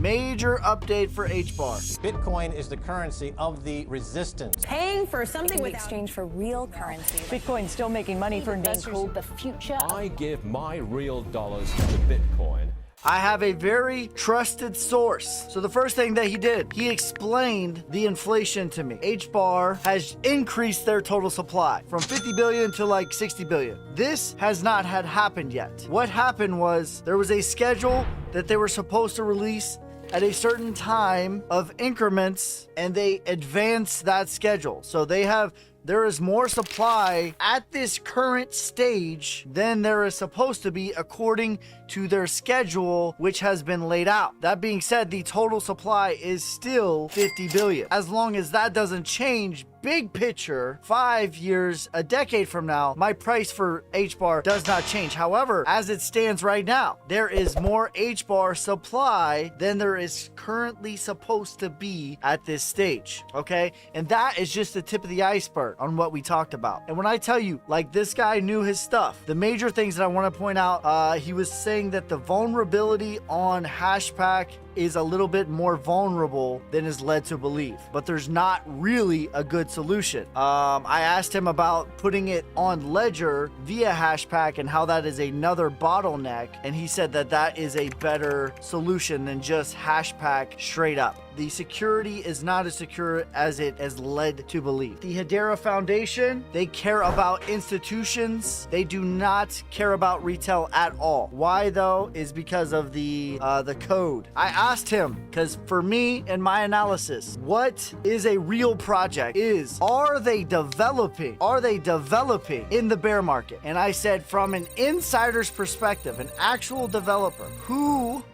Major update for HBAR. Bitcoin is the currency of the resistance. Paying for something in without exchange for real currency. Bitcoin's still making money for investors. Being called the future. I give my real dollars to Bitcoin. I have a very trusted source. So the first thing that he did, he explained the inflation to me. HBAR has increased their total supply from 50 billion to like 60 billion. This has not had happened yet. What happened was there was a schedule that they were supposed to release at a certain time of increments, and they advanced that schedule. So there is more supply at this current stage than there is supposed to be according to their schedule, which has been laid out. That being said, the total supply is still 50 billion. As long as that doesn't change, big picture, 5 years, a decade from now, my price for HBAR does not change. However, as it stands right now, there is more HBAR supply than there is currently supposed to be at this stage, okay? And that is just the tip of the iceberg on what we talked about. And when I tell you, like, this guy knew his stuff, the major things that I want to point out, he was saying that the vulnerability on Hashpack is a little bit more vulnerable than is led to believe, but there's not really a good solution. I asked him about putting it on Ledger via Hashpack and how that is another bottleneck, and he said that that is a better solution than just Hashpack straight up. The security is not as secure as it is led to believe. The Hedera Foundation, they care about institutions. They do not care about retail at all. Why though? Is because of the code. I asked him, because for me and my analysis, what is a real project are they developing in the bear market? And I said, from an insider's perspective, an actual developer,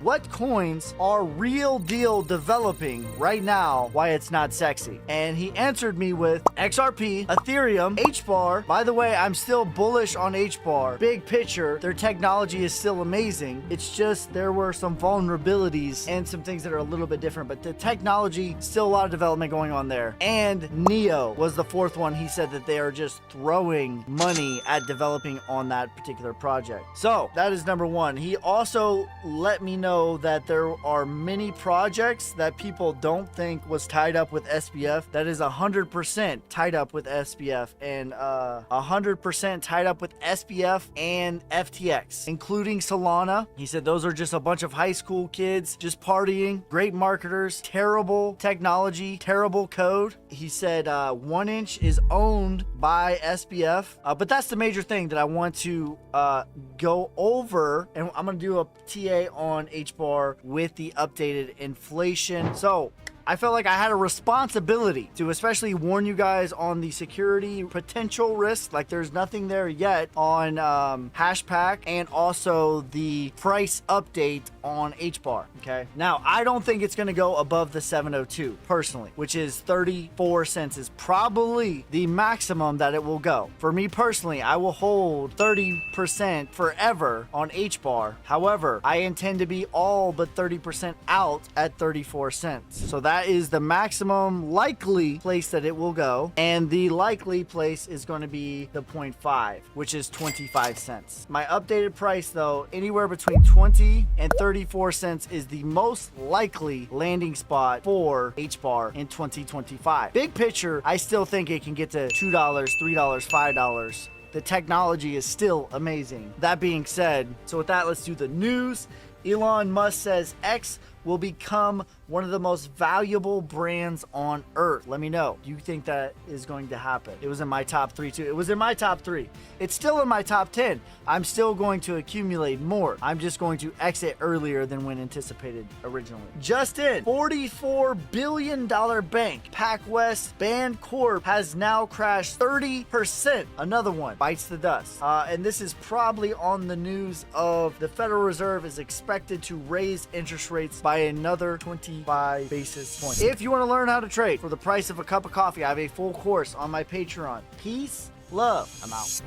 what coins are real deal developing right now, why it's not sexy? And he answered me with XRP, Ethereum, HBAR. By the way, I'm still bullish on HBAR. Big picture, their technology is still amazing. It's just there were some vulnerabilities and some things that are a little bit different, but the technology, still a lot of development going on there. And Neo was the fourth one. He said that they are just throwing money at developing on that particular project. So that is number one. He also let me know that there are many projects that people don't think was tied up with SBF. That is 100% tied up with SBF, and 100% tied up with SBF and FTX, including Solana. He said those are just a bunch of high school kids just partying, great marketers, terrible technology, terrible code. He said 1inch is owned by SBF, but that's the major thing that I want to go over, and I'm gonna do a TA on HBAR with the updated inflation. So I felt like I had a responsibility to especially warn you guys on the security potential risk. Like, there's nothing there yet on Hashpack, and also the price update on HBAR. Okay, now I don't think it's going to go above the 702 personally, which is 34 cents is probably the maximum that it will go. For me personally, I will hold 30% forever on HBAR. However, I intend to be all but 30% out at 34 cents. So that is the maximum likely place that it will go, and the likely place is going to be the 0.5, which is 25 cents. My updated price though, anywhere between 20 and 34 cents is the most likely landing spot for HBAR in 2025. Big picture, I still think it can get to $2, $3, $5. The technology is still amazing. That being said, so with that, let's do the news. Elon Musk says X will become one of the most valuable brands on earth. Let me know. Do you think that is going to happen? It was in my top 3 too. It was in my top 3. It's still in my top 10. I'm still going to accumulate more. I'm just going to exit earlier than when anticipated originally. Just in, $44 billion bank, PacWest Bancorp, has now crashed 30%. Another one bites the dust. And this is probably on the news of the Federal Reserve is expected to raise interest rates by another 25 basis points. If you want to learn how to trade for the price of a cup of coffee, I have a full course on my Patreon. Peace, love, I'm out.